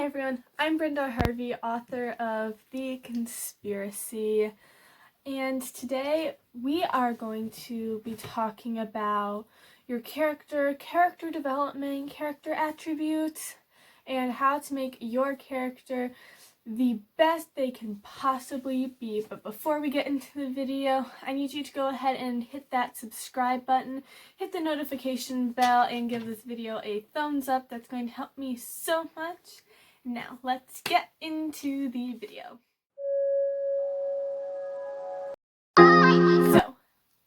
Hi everyone, I'm Brenda Harvey, author of The Conspiracy, and today we are going to be talking about your character development, character attributes, and how to make your character the best they can possibly be. But before we get into the video, I need you to go ahead and hit that subscribe button, hit the notification bell, and give this video a thumbs up. That's going to help me so much. Now, let's get into the video. So,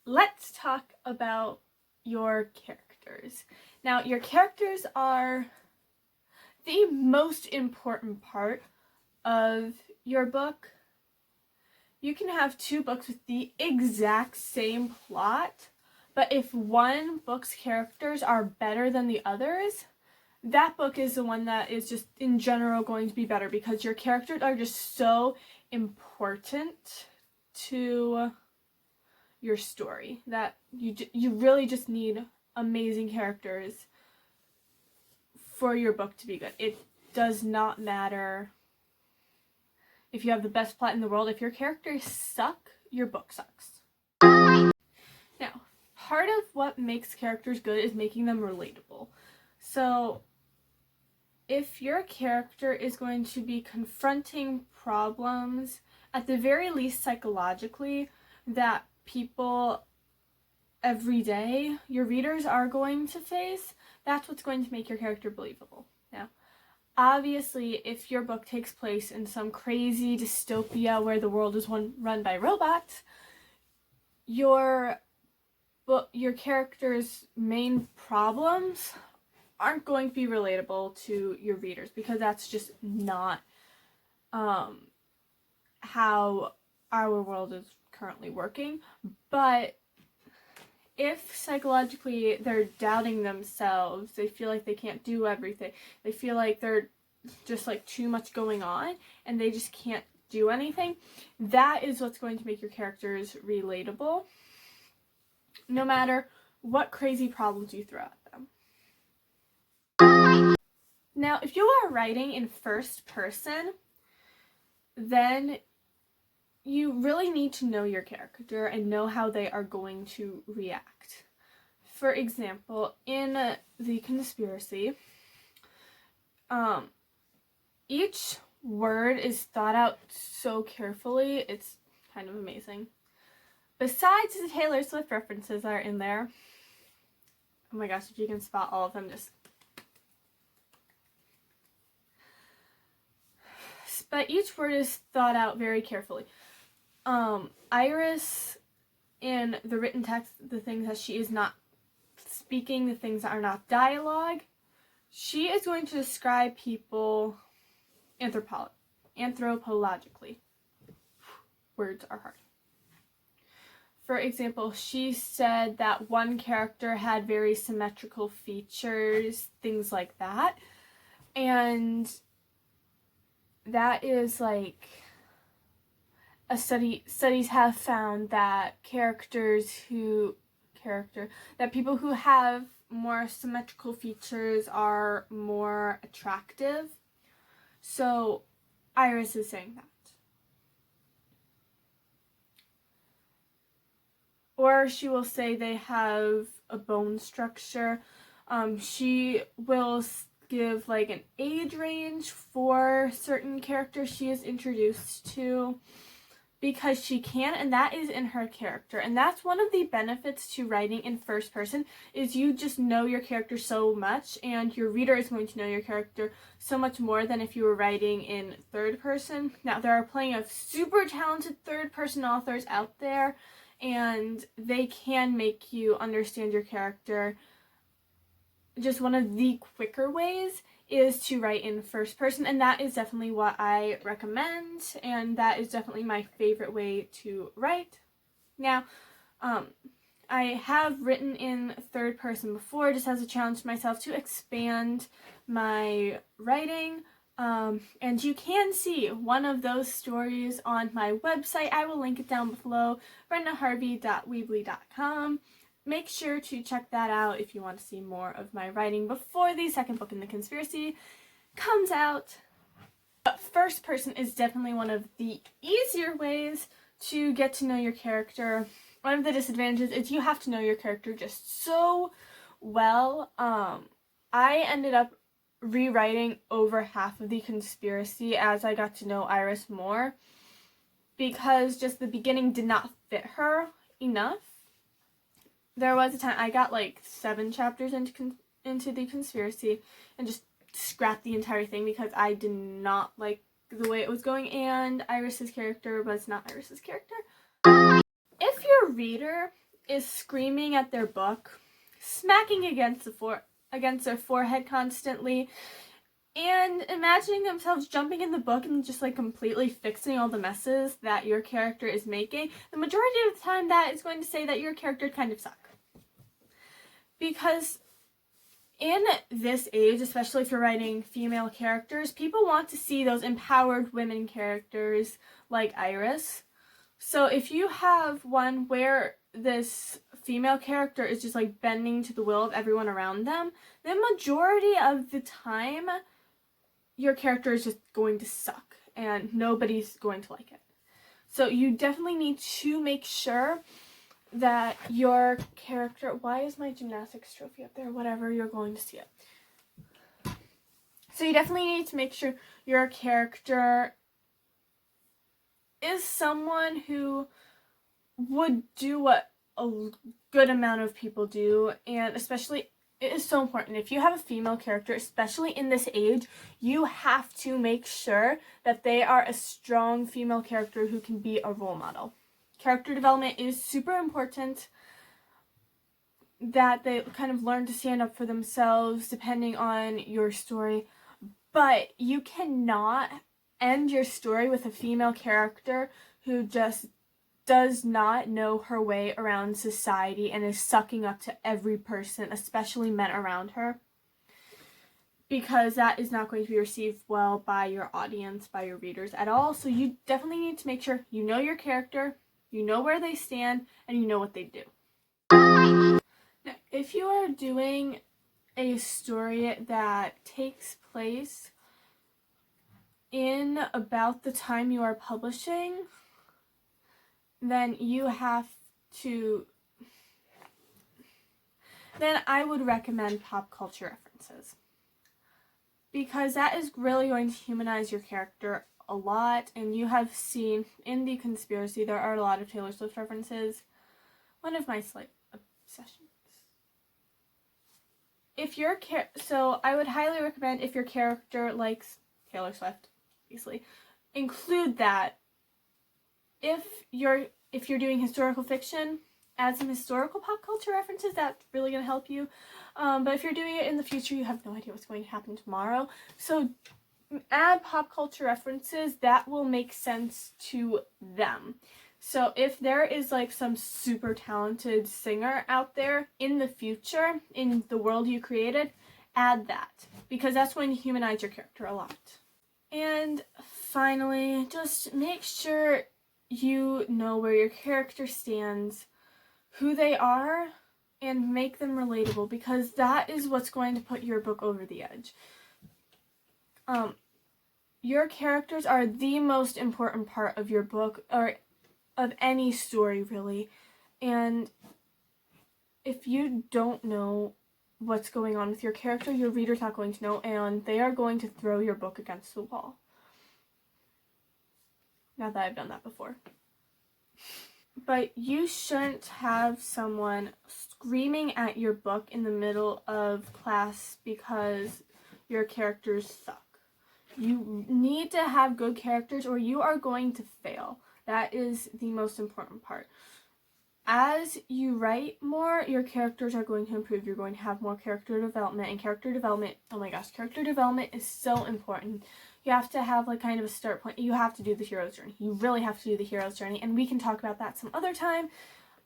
let's talk about your characters. Now, your characters are the most important part of your book. You can have two books with the exact same plot, but if one book's characters are better than the others, that book is the one that is just in general going to be better, because your characters are just so important to your story that you really just need amazing characters for your book to be good. It does not matter if you have the best plot in the world. If your characters suck, your book sucks. Now, part of what makes characters good is making them relatable. So, if your character is going to be confronting problems, at the very least psychologically, that people every day, your readers are going to face, that's what's going to make your character believable. Now, obviously, if your book takes place in some crazy dystopia where the world is run by robots, your character's main problems aren't going to be relatable to your readers, because that's just not how our world is currently working. But if psychologically they're doubting themselves, they feel like they can't do everything, they feel like they're just like too much going on and they just can't do anything, that is what's going to make your characters relatable, no matter what crazy problems you throw at them. Now, if you are writing in first person, then you really need to know your character and know how they are going to react. For example, in The Conspiracy, each word is thought out so carefully, it's kind of amazing. Besides the Taylor Swift references are in there. Oh my gosh, if you can spot all of them, just... But each word is thought out very carefully. Iris, in the written text, the things that she is not speaking, the things that are not dialogue, she is going to describe people anthropologically. Words are hard. For example, she said that one character had very symmetrical features, things like that. And that is like studies have found that people who have more symmetrical features are more attractive. So Iris is saying that. Or she will say they have a bone structure. She will give like an age range for certain characters she is introduced to, because she can, and that is in her character. And that's one of the benefits to writing in first person, is you just know your character so much, and your reader is going to know your character so much more than if you were writing in third person. Now, there are plenty of super talented third person authors out there, and they can make you understand your character. Just one of the quicker ways is to write in first person, and that is definitely what I recommend, and that is definitely my favorite way to write. Now, I have written in third person before, just as a challenge to myself to expand my writing, and you can see one of those stories on my website. I will link it down below, brendaharvey.weebly.com. Make sure to check that out if you want to see more of my writing before the second book in The Conspiracy comes out. first person is definitely one of the easier ways to get to know your character. One of the disadvantages is you have to know your character just so well. I ended up rewriting over half of the conspiracy as I got to know Iris more, because just the beginning did not fit her enough. There was a time I got like 7 chapters into the conspiracy and just scrapped the entire thing because I did not like the way it was going, and Iris's character was not Iris's character. If your reader is screaming at their book, smacking against their forehead constantly, and imagining themselves jumping in the book and just like completely fixing all the messes that your character is making, the majority of the time that is going to say that your character kind of sucks. Because in this age, especially if you're writing female characters, people want to see those empowered women characters like Iris. So if you have one where this female character is just like bending to the will of everyone around them, the majority of the time your character is just going to suck and nobody's going to like it. So you definitely need to make sure that your character, why is my gymnastics trophy up there? Whatever, you're going to see it. So you definitely need to make sure your character is someone who would do what a good amount of people do, and especially, it is so important. If you have a female character, especially in this age, you have to make sure that they are a strong female character who can be a role model. Character development is super important, that they kind of learn to stand up for themselves depending on your story, but you cannot end your story with a female character who just does not know her way around society and is sucking up to every person, especially men around her, because that is not going to be received well by your audience, by your readers at all. So you definitely need to make sure you know your character, you know where they stand, and you know what they do. Now, if you are doing a story that takes place in about the time you are publishing, then I would recommend pop culture references, because that is really going to humanize your character a lot. And you have seen in the conspiracy there are a lot of Taylor Swift references, one of my slight obsessions. So I would highly recommend, if your character likes Taylor Swift, obviously, include that. If you're doing historical fiction, add some historical pop culture references. That's really going to help you. But if you're doing it in the future, you have no idea what's going to happen tomorrow. So add pop culture references that will make sense to them. So if there is like some super talented singer out there in the future, in the world you created, add that, because that's going to humanize your character a lot. And finally, just make sure you know where your character stands, who they are, and make them relatable, because that is what's going to put your book over the edge. Your characters are the most important part of your book, or of any story, really. And if you don't know what's going on with your character, your reader's not going to know, and they are going to throw your book against the wall. Not that I've done that before. But you shouldn't have someone screaming at your book in the middle of class because your characters suck. You need to have good characters or you are going to fail. That is the most important part. As you write more, your characters are going to improve. You're going to have more character development, and character development, oh my gosh, character development is so important. You have to have like kind of a start point. You have to do the hero's journey. You really have to do the hero's journey, and we can talk about that some other time.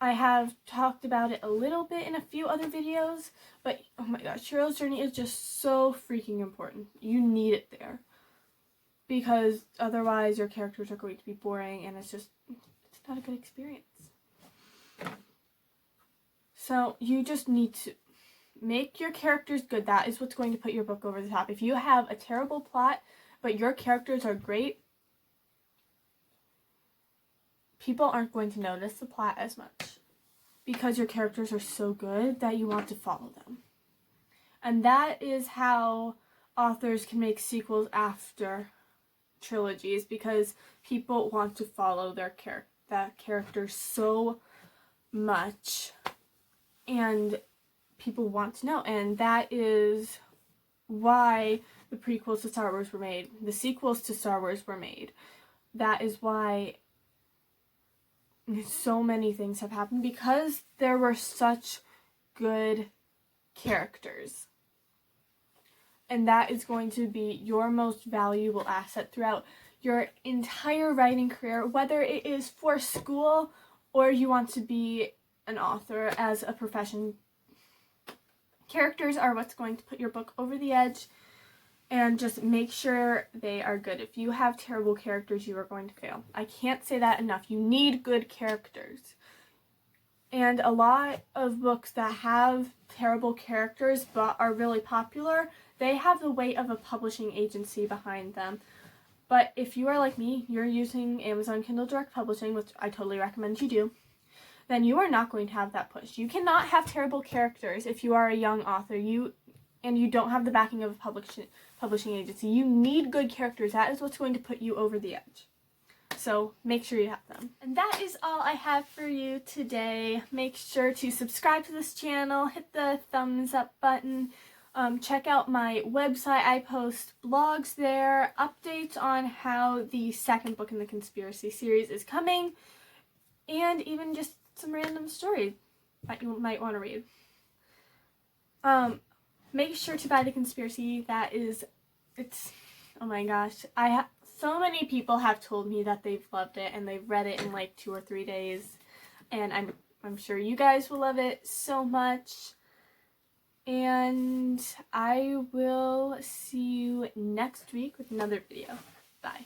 I have talked about it a little bit in a few other videos, but oh my gosh, hero's journey is just so freaking important. You need it there, because otherwise your characters are going to be boring, and it's not a good experience. So you just need to make your characters good. That is what's going to put your book over the top. If you have a terrible plot, but your characters are great, people aren't going to notice the plot as much because your characters are so good that you want to follow them. And that is how authors can make sequels after trilogies, because people want to follow that character so much, and people want to know. And that is why the prequels to Star Wars were made, the sequels to Star Wars were made. That is why so many things have happened, because there were such good characters. And that is going to be your most valuable asset throughout your entire writing career, whether it is for school or you want to be an author as a profession. Characters are what's going to put your book over the edge, and just make sure they are good. If you have terrible characters, you are going to fail. I can't say that enough. You need good characters. And a lot of books that have terrible characters but are really popular, they have the weight of a publishing agency behind them. But if you are like me, you're using Amazon Kindle Direct Publishing, which I totally recommend you do, then you are not going to have that push. You cannot have terrible characters if you are a young author and you don't have the backing of a publishing agency. You need good characters. That is what's going to put you over the edge. So make sure you have them. And that is all I have for you today. Make sure to subscribe to this channel, hit the thumbs up button, check out my website. I post blogs there, updates on how the second book in the conspiracy series is coming, and even just some random stories that you might want to read. Make sure to buy The Conspiracy. Oh my gosh. So many people have told me that they've loved it and they've read it in like 2 or 3 days. And I'm sure you guys will love it so much. And I will see you next week with another video. Bye.